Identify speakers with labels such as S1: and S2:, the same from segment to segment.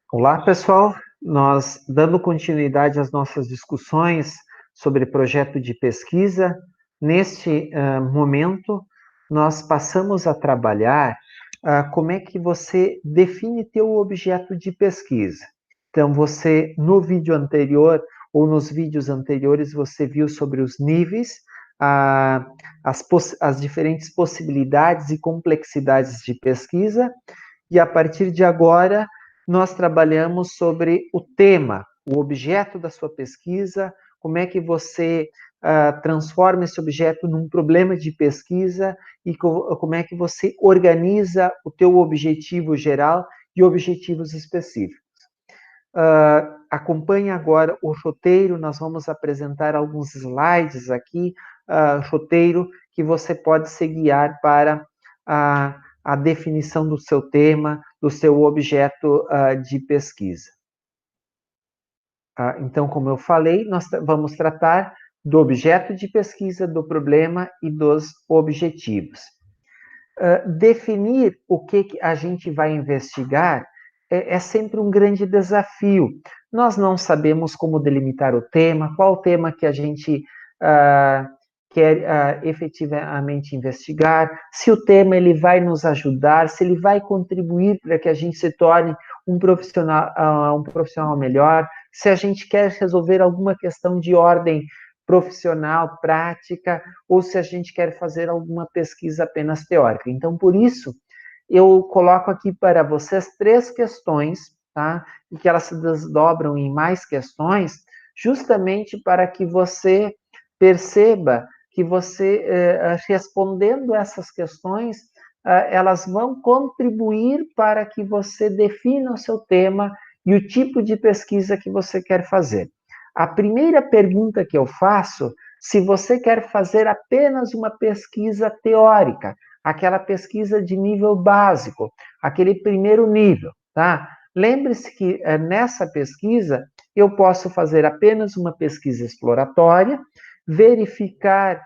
S1: Olá, pessoal. Nós, dando continuidade às nossas discussões sobre projeto de pesquisa, neste momento, nós passamos a trabalhar como é que você define teu objeto de pesquisa. Então, você, no vídeo anterior, ou nos vídeos anteriores, você viu sobre os níveis, ah, as diferentes possibilidades e complexidades de pesquisa, e a partir de agora, nós trabalhamos sobre o tema, o objeto da sua pesquisa, como é que você transforma esse objeto num problema de pesquisa e como é que você organiza o teu objetivo geral e objetivos específicos. Acompanhe agora o roteiro, nós vamos apresentar alguns slides aqui, roteiro que você pode se guiar para a definição do seu tema, do seu objeto de pesquisa. Então, como eu falei, nós vamos tratar do objeto de pesquisa, do problema e dos objetivos. Definir o que a gente vai investigar é sempre um grande desafio. Nós não sabemos como delimitar o tema, qual o tema que a gente quer efetivamente investigar, se o tema ele vai nos ajudar, se ele vai contribuir para que a gente se torne um profissional melhor, se a gente quer resolver alguma questão de ordem profissional, prática, ou se a gente quer fazer alguma pesquisa apenas teórica. Então, por isso, eu coloco aqui para vocês 3 questões, tá? E que elas se desdobram em mais questões, justamente para que você perceba que você, respondendo essas questões, elas vão contribuir para que você defina o seu tema e o tipo de pesquisa que você quer fazer. A primeira pergunta que eu faço, se você quer fazer apenas uma pesquisa teórica, aquela pesquisa de nível básico, aquele primeiro nível, tá? Lembre-se que nessa pesquisa eu posso fazer apenas uma pesquisa exploratória, verificar,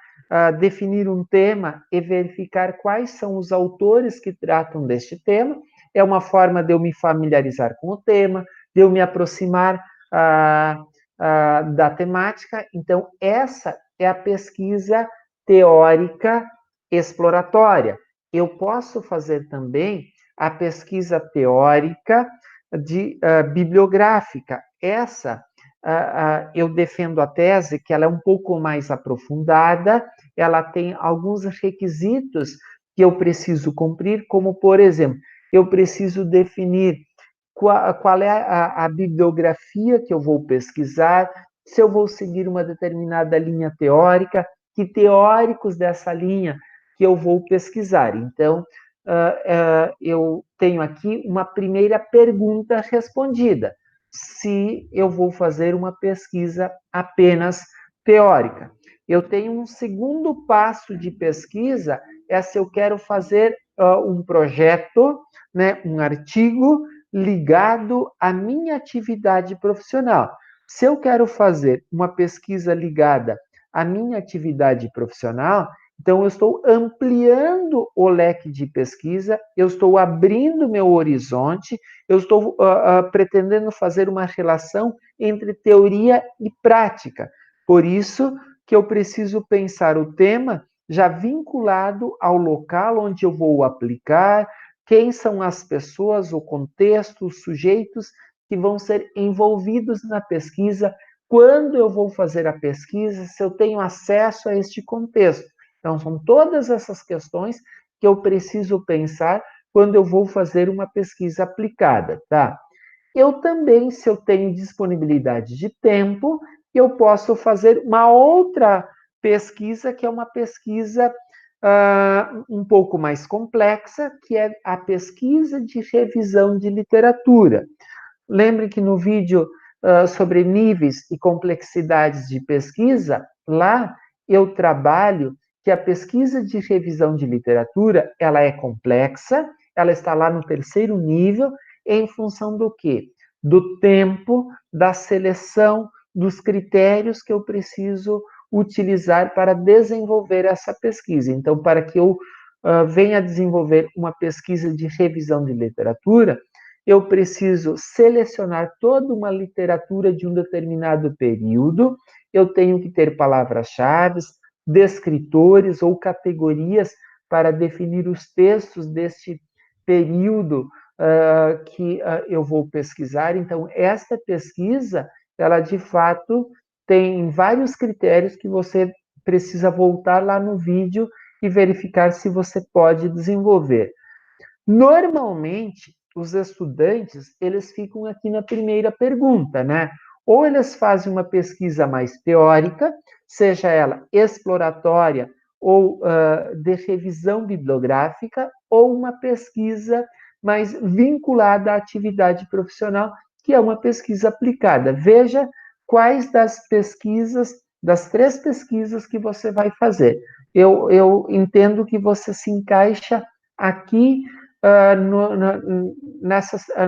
S1: definir um tema e verificar quais são os autores que tratam deste tema. É uma forma de eu me familiarizar com o tema, de eu me aproximar da temática. Então, essa é a pesquisa teórica exploratória. Eu posso fazer também a pesquisa teórica bibliográfica. Essa, eu defendo a tese que ela é um pouco mais aprofundada, ela tem alguns requisitos que eu preciso cumprir, como, por exemplo, eu preciso definir qual é a bibliografia que eu vou pesquisar, se eu vou seguir uma determinada linha teórica, que teóricos dessa linha que eu vou pesquisar. Então, eu tenho aqui uma primeira pergunta respondida, se eu vou fazer uma pesquisa apenas teórica. Eu tenho um segundo passo de pesquisa, é se eu quero fazer um projeto, né, um artigo ligado à minha atividade profissional. Se eu quero fazer uma pesquisa ligada à minha atividade profissional, então eu estou ampliando o leque de pesquisa, eu estou abrindo meu horizonte, eu estou pretendendo fazer uma relação entre teoria e prática. Por isso que eu preciso pensar o tema já vinculado ao local onde eu vou aplicar, quem são as pessoas, o contexto, os sujeitos que vão ser envolvidos na pesquisa, quando eu vou fazer a pesquisa, se eu tenho acesso a este contexto. Então, são todas essas questões que eu preciso pensar quando eu vou fazer uma pesquisa aplicada, tá? Eu também, se eu tenho disponibilidade de tempo, eu posso fazer uma outra pesquisa, que é uma pesquisa um pouco mais complexa, que é a pesquisa de revisão de literatura. Lembre que no vídeo sobre níveis e complexidades de pesquisa, lá eu trabalho que a pesquisa de revisão de literatura, ela é complexa, ela está lá no terceiro nível, em função do quê? Do tempo, da seleção, dos critérios que eu preciso utilizar para desenvolver essa pesquisa. Então, para que eu venha desenvolver uma pesquisa de revisão de literatura, eu preciso selecionar toda uma literatura de um determinado período, eu tenho que ter palavras-chave, descritores ou categorias para definir os textos deste período que eu vou pesquisar. Então, esta pesquisa, ela de fato tem vários critérios que você precisa voltar lá no vídeo e verificar se você pode desenvolver. Normalmente, os estudantes, eles ficam aqui na primeira pergunta, né? Ou eles fazem uma pesquisa mais teórica, seja ela exploratória ou de revisão bibliográfica, ou uma pesquisa mais vinculada à atividade profissional, que é uma pesquisa aplicada. Veja quais das pesquisas, das 3 pesquisas que você vai fazer. Eu entendo que você se encaixa aqui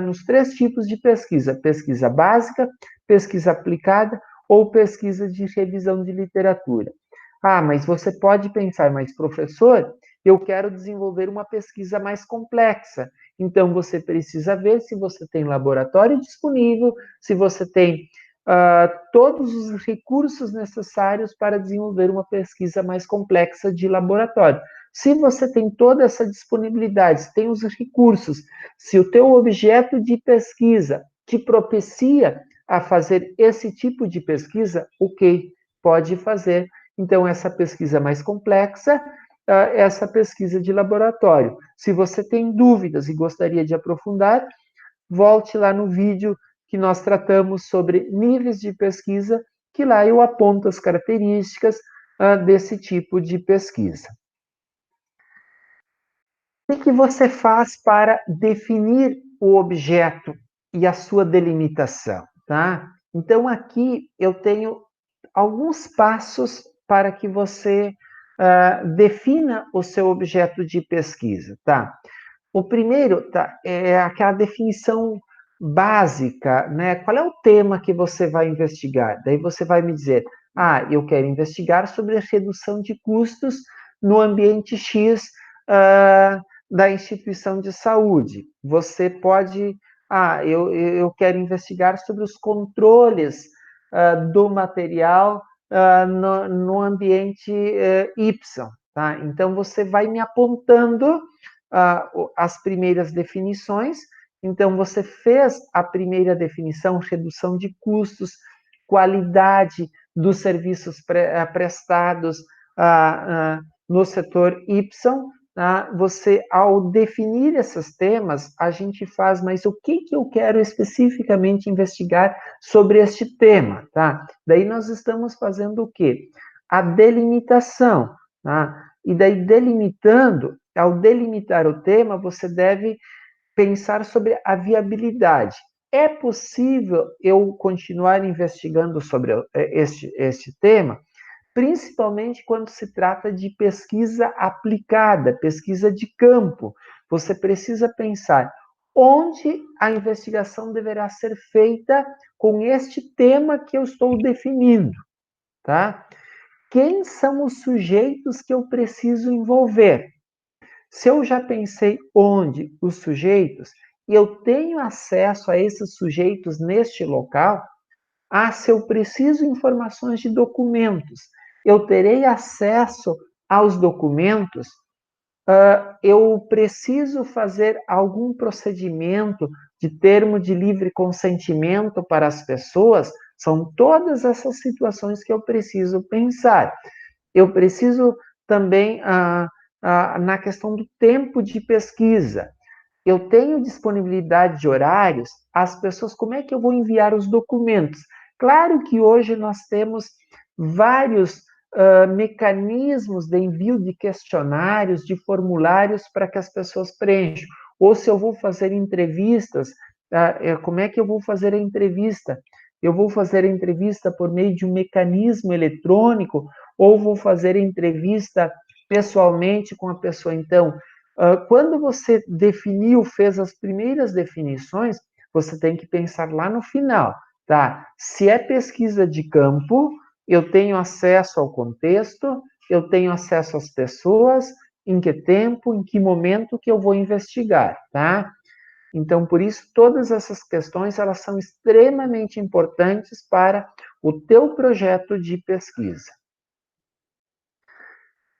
S1: nos 3 tipos de pesquisa: pesquisa básica, pesquisa aplicada ou pesquisa de revisão de literatura. Ah, mas você pode pensar, mas professor, eu quero desenvolver uma pesquisa mais complexa. Então, você precisa ver se você tem laboratório disponível, se você tem todos os recursos necessários para desenvolver uma pesquisa mais complexa de laboratório. Se você tem toda essa disponibilidade, se tem os recursos, se o teu objeto de pesquisa te propicia a fazer esse tipo de pesquisa, ok, pode fazer. Então, essa pesquisa mais complexa, essa pesquisa de laboratório. Se você tem dúvidas e gostaria de aprofundar, volte lá no vídeo que nós tratamos sobre níveis de pesquisa, que lá eu aponto as características desse tipo de pesquisa. O que você faz para definir o objeto e a sua delimitação, tá? Então, aqui eu tenho alguns passos para que você defina o seu objeto de pesquisa, tá? O primeiro é aquela definição básica, né? Qual é o tema que você vai investigar? Daí você vai me dizer, eu quero investigar sobre a redução de custos no ambiente X da instituição de saúde. Você pode, eu quero investigar sobre os controles do material no ambiente Y, tá? Então, você vai me apontando as primeiras definições. Então, você fez a primeira definição, redução de custos, qualidade dos serviços prestados no setor Y. Você, ao definir esses temas, a gente faz, mas o que eu quero especificamente investigar sobre este tema, tá? Daí nós estamos fazendo o quê? A delimitação, tá? E daí delimitando, ao delimitar o tema, você deve pensar sobre a viabilidade. É possível eu continuar investigando sobre este tema? Principalmente quando se trata de pesquisa aplicada, pesquisa de campo. Você precisa pensar onde a investigação deverá ser feita com este tema que eu estou definindo, tá? Quem são os sujeitos que eu preciso envolver? Se eu já pensei onde os sujeitos e eu tenho acesso a esses sujeitos neste local, se eu preciso informações de documentos, eu terei acesso aos documentos, eu preciso fazer algum procedimento de termo de livre consentimento para as pessoas, são todas essas situações que eu preciso pensar. Eu preciso também, na questão do tempo de pesquisa, eu tenho disponibilidade de horários, as pessoas, como é que eu vou enviar os documentos? Claro que hoje nós temos vários mecanismos de envio de questionários, de formulários para que as pessoas preencham. Ou se eu vou fazer entrevistas, como é que eu vou fazer a entrevista? Eu vou fazer a entrevista por meio de um mecanismo eletrônico ou vou fazer a entrevista pessoalmente com a pessoa? Então, quando você definiu, fez as primeiras definições, você tem que pensar lá no final, tá? Se é pesquisa de campo, eu tenho acesso ao contexto, eu tenho acesso às pessoas, em que tempo, em que momento que eu vou investigar, tá? Então, por isso, todas essas questões, elas são extremamente importantes para o teu projeto de pesquisa.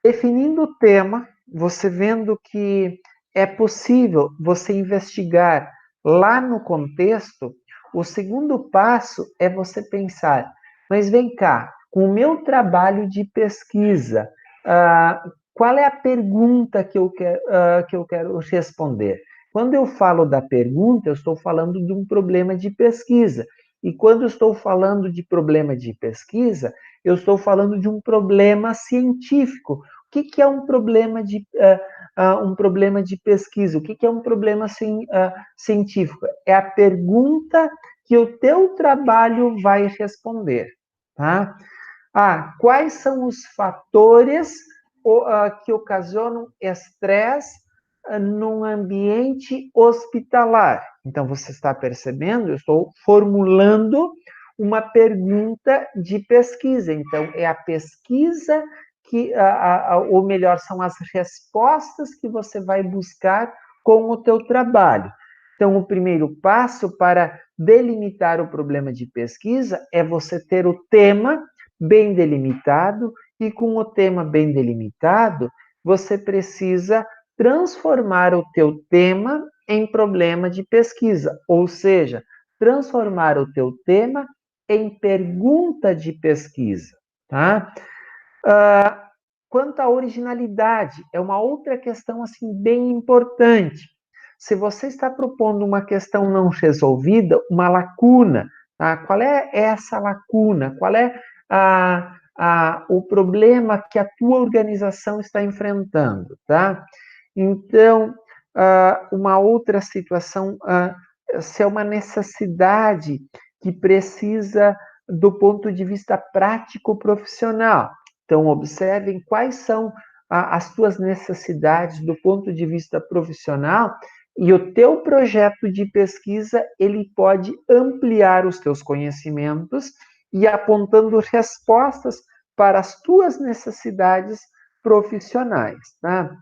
S1: Definindo o tema, você vendo que é possível você investigar lá no contexto, o segundo passo é você pensar, mas vem cá, com o meu trabalho de pesquisa, qual é a pergunta que eu quero responder? Quando eu falo da pergunta, eu estou falando de um problema de pesquisa. E quando eu estou falando de problema de pesquisa, eu estou falando de um problema científico. O que é um problema de pesquisa? O que é um problema científico? É a pergunta que o teu trabalho vai responder, tá? Quais são os fatores que ocasionam estresse num ambiente hospitalar? Então, você está percebendo? Eu estou formulando uma pergunta de pesquisa. Então, é a pesquisa ou melhor, são as respostas que você vai buscar com o teu trabalho. Então, o primeiro passo para delimitar o problema de pesquisa é você ter o tema bem delimitado, e com o tema bem delimitado, você precisa transformar o teu tema em problema de pesquisa, ou seja, transformar o teu tema em pergunta de pesquisa, tá? Quanto à originalidade, é uma outra questão assim bem importante. Se você está propondo uma questão não resolvida, uma lacuna, tá? Qual é essa lacuna? Qual é o problema que a tua organização está enfrentando, tá? Então, uma outra situação, se é uma necessidade que precisa do ponto de vista prático profissional. Então, observem quais são as tuas necessidades do ponto de vista profissional, e o teu projeto de pesquisa, ele pode ampliar os teus conhecimentos e apontando respostas para as tuas necessidades profissionais, tá?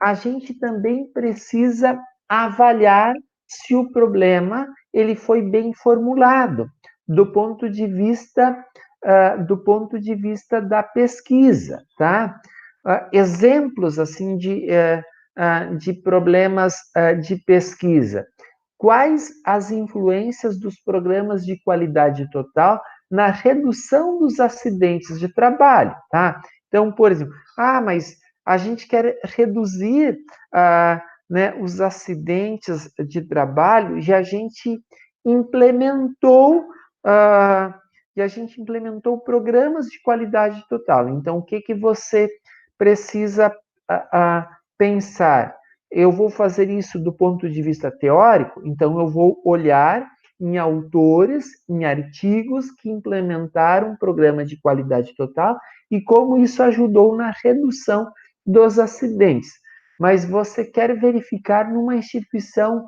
S1: A gente também precisa avaliar se o problema ele foi bem formulado do ponto de vista da pesquisa, tá? Exemplos assim de problemas de pesquisa. Quais as influências dos programas de qualidade total na redução dos acidentes de trabalho, tá? Então, por exemplo, mas a gente quer reduzir né, os acidentes de trabalho e a gente implementou uh, programas de qualidade total. Então, o que você precisa pensar? Eu vou fazer isso do ponto de vista teórico, então eu vou olhar em autores, em artigos que implementaram um programa de qualidade total e como isso ajudou na redução dos acidentes. Mas você quer verificar numa instituição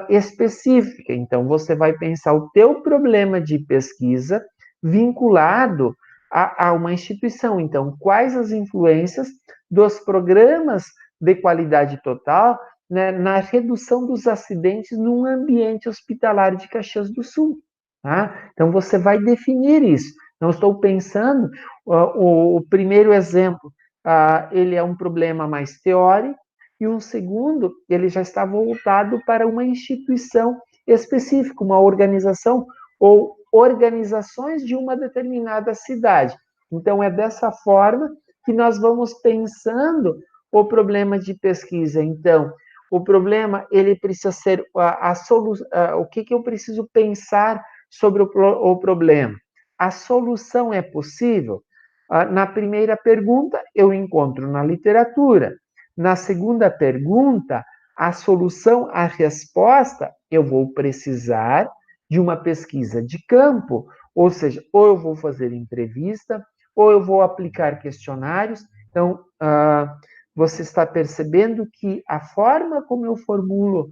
S1: específica, então você vai pensar o teu problema de pesquisa vinculado a uma instituição. Então, quais as influências dos programas de qualidade total, né, na redução dos acidentes num ambiente hospitalar de Caxias do Sul. Tá? Então, você vai definir isso. Não estou pensando, o primeiro exemplo, ele é um problema mais teórico, e um segundo, ele já está voltado para uma instituição específica, uma organização ou organizações de uma determinada cidade. Então, é dessa forma que nós vamos pensando o problema de pesquisa. Então, o problema, ele precisa ser a solução. O que eu preciso pensar sobre o problema? A solução é possível? Na primeira pergunta, eu encontro na literatura. Na segunda pergunta, a solução, a resposta, eu vou precisar de uma pesquisa de campo, ou seja, ou eu vou fazer entrevista, ou eu vou aplicar questionários. Então, você está percebendo que a forma como eu formulo,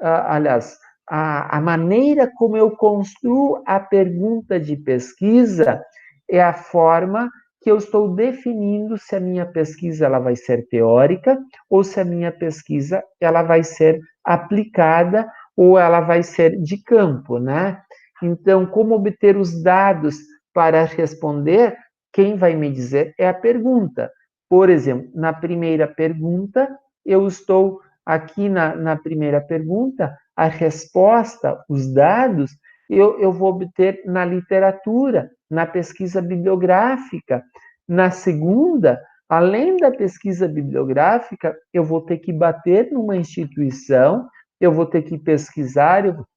S1: aliás, a maneira como eu construo a pergunta de pesquisa é a forma que eu estou definindo se a minha pesquisa ela vai ser teórica ou se a minha pesquisa ela vai ser aplicada ou ela vai ser de campo, né? Então, como obter os dados para responder? Quem vai me dizer é a pergunta. Por exemplo, na primeira pergunta, eu estou aqui na primeira pergunta, a resposta, os dados, eu vou obter na literatura, na pesquisa bibliográfica. Na segunda, além da pesquisa bibliográfica, eu vou ter que bater numa instituição, eu vou ter que pesquisar, eu vou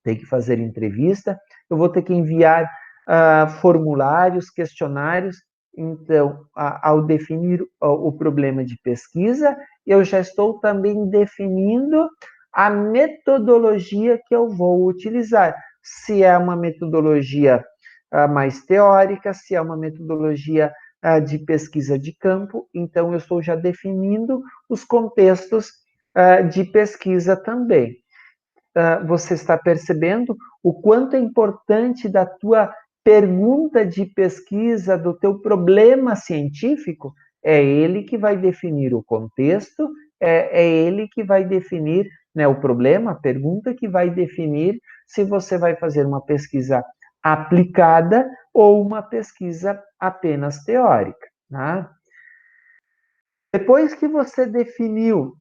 S1: ter que fazer entrevista, eu vou ter que enviar formulários, questionários. Então, ao definir o problema de pesquisa, eu já estou também definindo a metodologia que eu vou utilizar. Se é uma metodologia mais teórica, se é uma metodologia de pesquisa de campo, então eu estou já definindo os contextos de pesquisa também. Você está percebendo o quanto é importante da tua pergunta de pesquisa, do teu problema científico? É ele que vai definir o contexto, é ele que vai definir, né, o problema, a pergunta que vai definir se você vai fazer uma pesquisa aplicada ou uma pesquisa apenas teórica, né? Depois que você definiu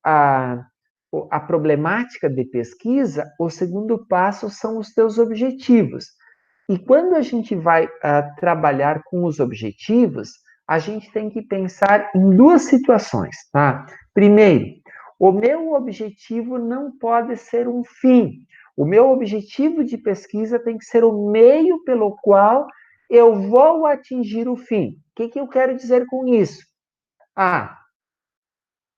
S1: a problemática de pesquisa, o segundo passo são os teus objetivos. E quando a gente vai trabalhar com os objetivos, a gente tem que pensar em duas situações, tá? Primeiro, o meu objetivo não pode ser um fim. O meu objetivo de pesquisa tem que ser o meio pelo qual eu vou atingir o fim. O que eu quero dizer com isso?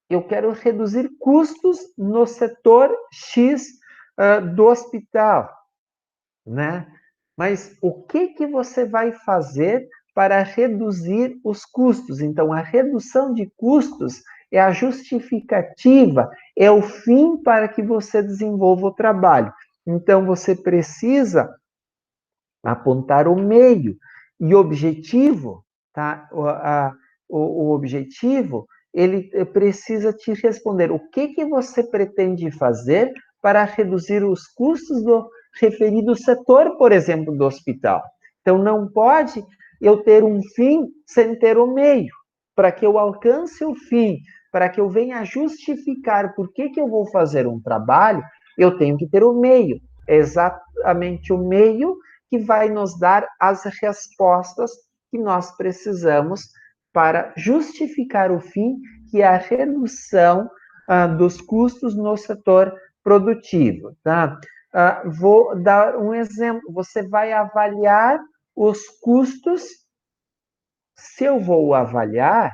S1: Eu quero reduzir custos no setor X do hospital, né? Mas o que você vai fazer para reduzir os custos? Então, a redução de custos é a justificativa, é o fim para que você desenvolva o trabalho. Então, você precisa apontar o meio e objetivo, tá? O objetivo, ele precisa te responder o que você pretende fazer para reduzir os custos do referido setor, por exemplo, do hospital. Então, não pode eu ter um fim sem ter o meio. Para que eu alcance o fim, para que eu venha justificar por que eu vou fazer um trabalho, eu tenho que ter o meio. É exatamente o meio que vai nos dar as respostas que nós precisamos para justificar o fim, que é a redução dos custos no setor produtivo. Tá? Vou dar um exemplo. Você vai avaliar os custos. Se eu vou avaliar,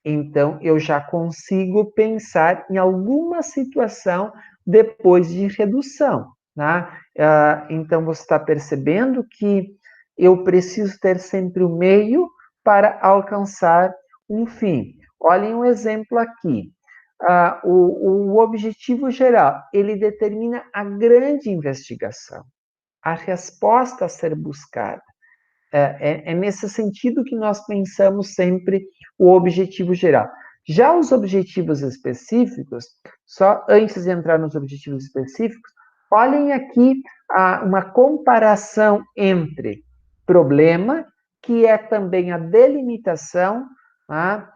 S1: então eu já consigo pensar em alguma situação depois de redução. Né? Então você está percebendo que eu preciso ter sempre o meio para alcançar um fim. Olhem um exemplo aqui. O objetivo geral, ele determina a grande investigação, a resposta a ser buscada. É nesse sentido que nós pensamos sempre o objetivo geral. Já os objetivos específicos, só antes de entrar nos objetivos específicos, olhem aqui uma comparação entre problema, que é também a delimitação, tá?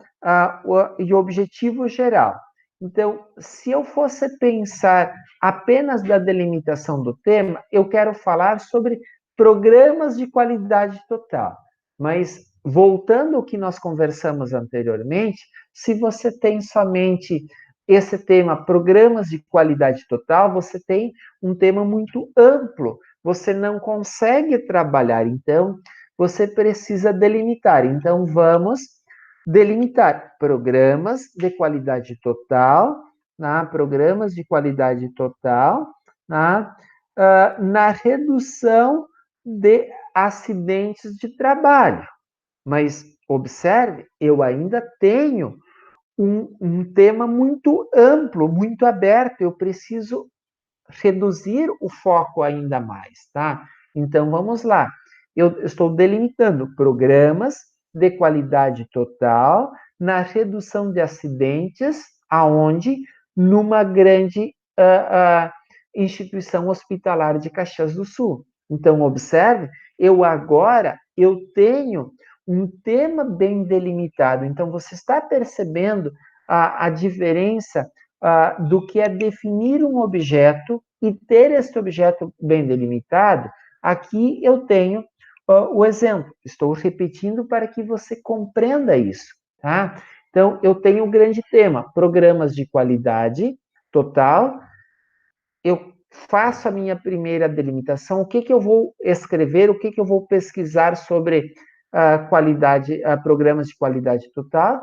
S1: E o objetivo geral. Então, se eu fosse pensar apenas da delimitação do tema, eu quero falar sobre programas de qualidade total. Mas, voltando ao que nós conversamos anteriormente, se você tem somente esse tema, programas de qualidade total, você tem um tema muito amplo, você não consegue trabalhar, então, você precisa delimitar. Então, vamos delimitar programas de qualidade total, né? Programas de qualidade total, né? Na redução de acidentes de trabalho. Mas observe, eu ainda tenho um tema muito amplo, muito aberto, eu preciso reduzir o foco ainda mais, tá? Então vamos lá. Eu estou delimitando programas de qualidade total na redução de acidentes, aonde numa grande instituição hospitalar de Caxias do Sul. Então, observe, eu tenho um tema bem delimitado. Então, você está percebendo a diferença do que é definir um objeto e ter esse objeto bem delimitado. Aqui eu tenho o exemplo. Estou repetindo para que você compreenda isso, tá? Então, eu tenho um grande tema, programas de qualidade total. Eu faço a minha primeira delimitação, o que eu vou escrever, o que eu vou pesquisar sobre qualidade, programas de qualidade total,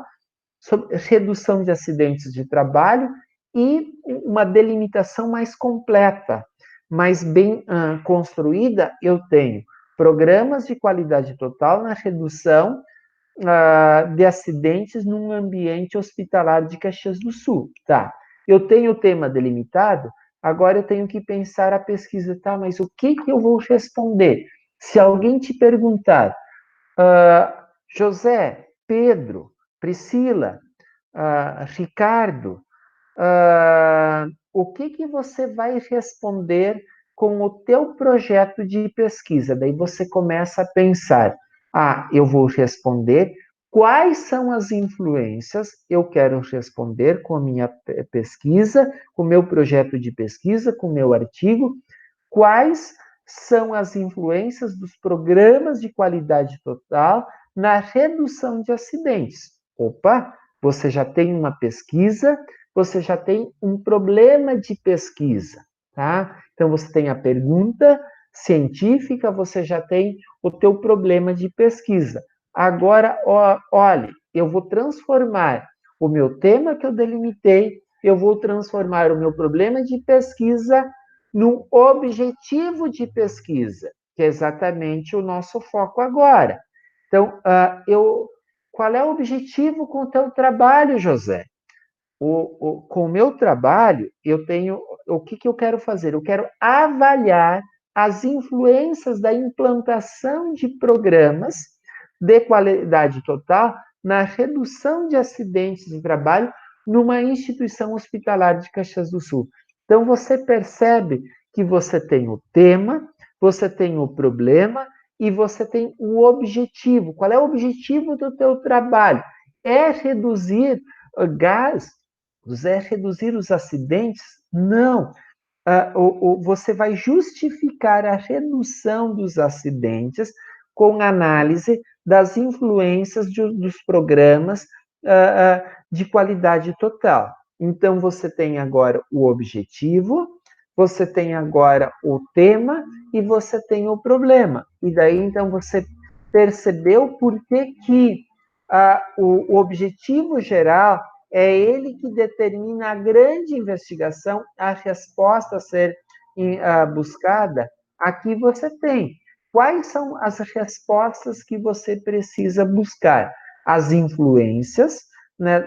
S1: sobre redução de acidentes de trabalho e uma delimitação mais completa, mais bem construída, eu tenho programas de qualidade total na redução de acidentes num ambiente hospitalar de Caxias do Sul. Tá, eu tenho o tema delimitado, agora eu tenho que pensar a pesquisa, tá, mas o que eu vou responder? Se alguém te perguntar, José, Pedro, Priscila, Ricardo, o que você vai responder com o teu projeto de pesquisa? Daí você começa a pensar, eu vou responder quais são as influências, eu quero responder com a minha pesquisa, com o meu projeto de pesquisa, com o meu artigo, quais são as influências dos programas de qualidade total na redução de acidentes. Opa, você já tem uma pesquisa, você já tem um problema de pesquisa, tá? Então, você tem a pergunta científica, você já tem o teu problema de pesquisa. Agora, olhe, eu vou transformar o meu tema que eu delimitei, eu vou transformar o meu problema de pesquisa num objetivo de pesquisa, que é exatamente o nosso foco agora. Então, qual é o objetivo com o teu trabalho, José? Com o meu trabalho, eu tenho o que eu quero fazer? Eu quero avaliar as influências da implantação de programas de qualidade total na redução de acidentes de trabalho numa instituição hospitalar de Caxias do Sul. Então, você percebe que você tem o tema, você tem o problema e você tem o objetivo. Qual é o objetivo do teu trabalho? É reduzir gás, é reduzir os acidentes? Não. Você vai justificar a redução dos acidentes com análise das influências dos programas de qualidade total. Então, você tem agora o objetivo, você tem agora o tema e você tem o problema. E daí, então, você percebeu por que o objetivo geral é ele que determina a grande investigação, a resposta a ser buscada. Aqui você tem. Quais são as respostas que você precisa buscar? As influências, né,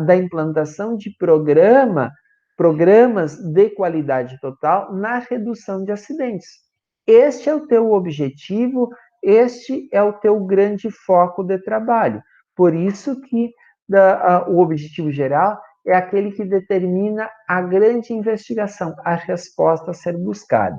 S1: da implantação de programas de qualidade total na redução de acidentes. Este é o teu objetivo, este é o teu grande foco de trabalho. Por isso que o objetivo geral é aquele que determina a grande investigação, a resposta a ser buscada.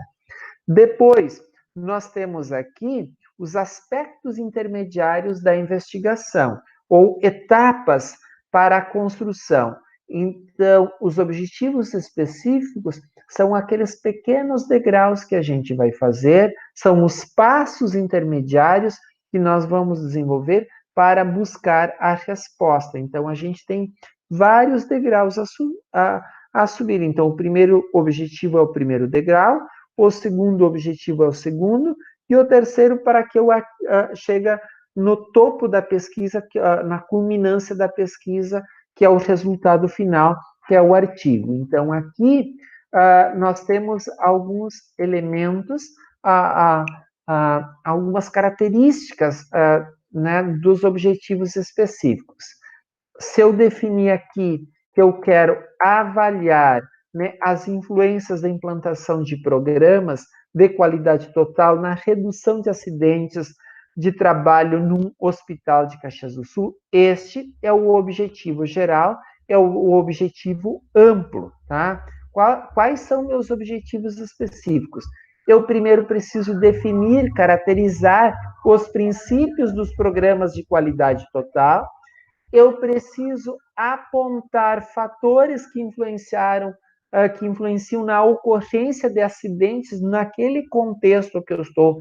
S1: Depois, nós temos aqui os aspectos intermediários da investigação, ou etapas para a construção. Então, os objetivos específicos são aqueles pequenos degraus que a gente vai fazer, são os passos intermediários que nós vamos desenvolver para buscar a resposta. Então, a gente tem vários degraus a subir. Então, o primeiro objetivo é o primeiro degrau, o segundo objetivo é o segundo, e o terceiro para que eu chegue no topo da pesquisa, na culminância da pesquisa, que é o resultado final, que é o artigo. Então, aqui nós temos alguns elementos, algumas características né, dos objetivos específicos. Se eu definir aqui que eu quero avaliar, né, as influências da implantação de programas de qualidade total na redução de acidentes de trabalho num hospital de Caxias do Sul, este é o objetivo geral é o objetivo amplo, tá? Quais são meus objetivos específicos? Eu primeiro preciso definir, caracterizar os princípios dos programas de qualidade total. Eu preciso apontar fatores que que influenciam na ocorrência de acidentes naquele contexto que eu estou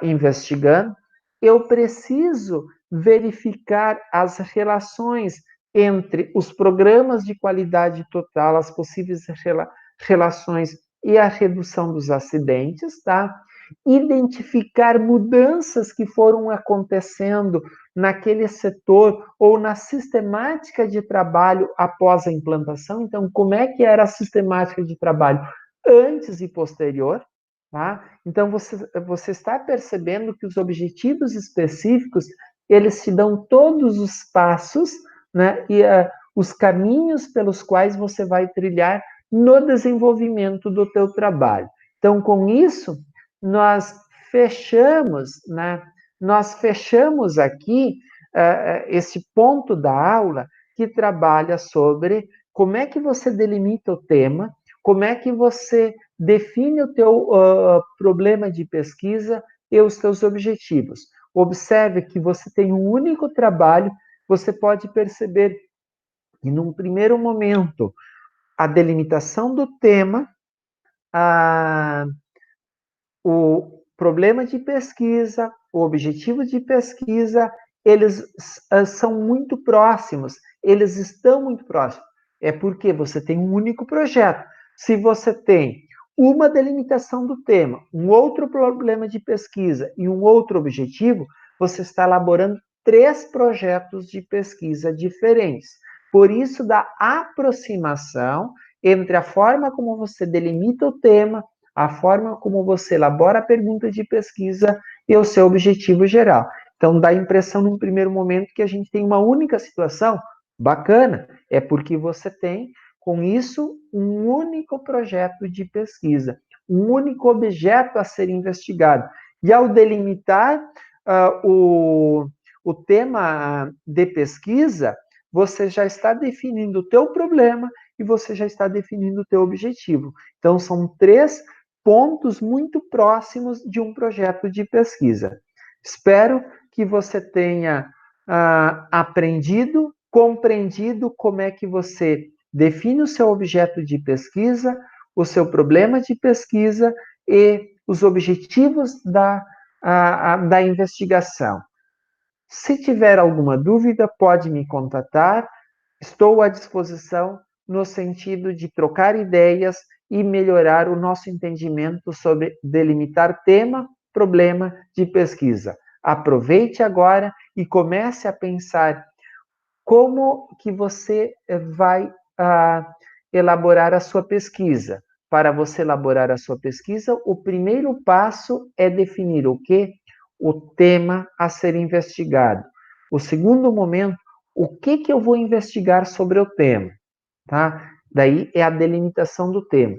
S1: investigando. Eu preciso verificar as relações entre os programas de qualidade total, as possíveis relações e a redução dos acidentes, tá? Identificar mudanças que foram acontecendo naquele setor ou na sistemática de trabalho após a implantação. Então, como é que era a sistemática de trabalho antes e posterior? Tá? Então, você está percebendo que os objetivos específicos, eles te dão todos os passos, né, e os caminhos pelos quais você vai trilhar no desenvolvimento do teu trabalho. Então, com isso, nós fechamos, né, nós fechamos aqui esse ponto da aula que trabalha sobre como é que você delimita o tema, como é que você define o teu problema de pesquisa e os teus objetivos. Observe que você tem um único trabalho, você pode perceber que, num primeiro momento, a delimitação do tema, o problema de pesquisa, o objetivo de pesquisa, eles são muito próximos, eles estão muito próximos. É porque você tem um único projeto. Se você tem uma delimitação do tema, um outro problema de pesquisa e um outro objetivo, você está elaborando 3 projetos de pesquisa diferentes. Por isso, da aproximação entre a forma como você delimita o tema, a forma como você elabora a pergunta de pesquisa e o seu objetivo geral. Então, dá a impressão, num primeiro momento, que a gente tem uma única situação. Bacana, é porque você tem, com isso, um único projeto de pesquisa, um único objeto a ser investigado. E ao delimitar o tema de pesquisa, você já está definindo o teu problema e você já está definindo o teu objetivo. Então, são 3 pontos muito próximos de um projeto de pesquisa. Espero que você tenha aprendido, compreendido como é que você define o seu objeto de pesquisa, o seu problema de pesquisa e os objetivos da investigação. Se tiver alguma dúvida, pode me contatar. Estou à disposição no sentido de trocar ideias e melhorar o nosso entendimento sobre delimitar tema, problema de pesquisa. Aproveite agora e comece a pensar como que você vai elaborar a sua pesquisa. Para você elaborar a sua pesquisa, o primeiro passo é definir o quê? O tema a ser investigado. O segundo momento, o que eu vou investigar sobre o tema, tá? Daí é a delimitação do tema.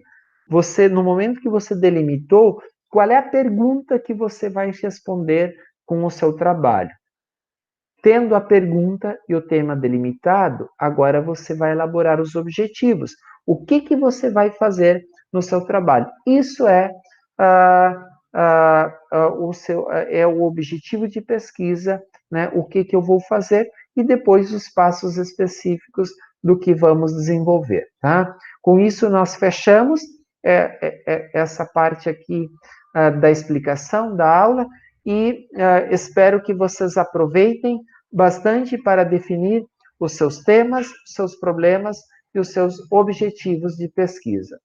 S1: Você, no momento que você delimitou, qual é a pergunta que você vai responder com o seu trabalho? Tendo a pergunta e o tema delimitado, agora você vai elaborar os objetivos. O que você vai fazer no seu trabalho? Isso é o objetivo de pesquisa, né? O que eu vou fazer e depois os passos específicos do que vamos desenvolver, tá? Com isso, nós fechamos essa parte aqui da explicação da aula e espero que vocês aproveitem bastante para definir os seus temas, os seus problemas e os seus objetivos de pesquisa.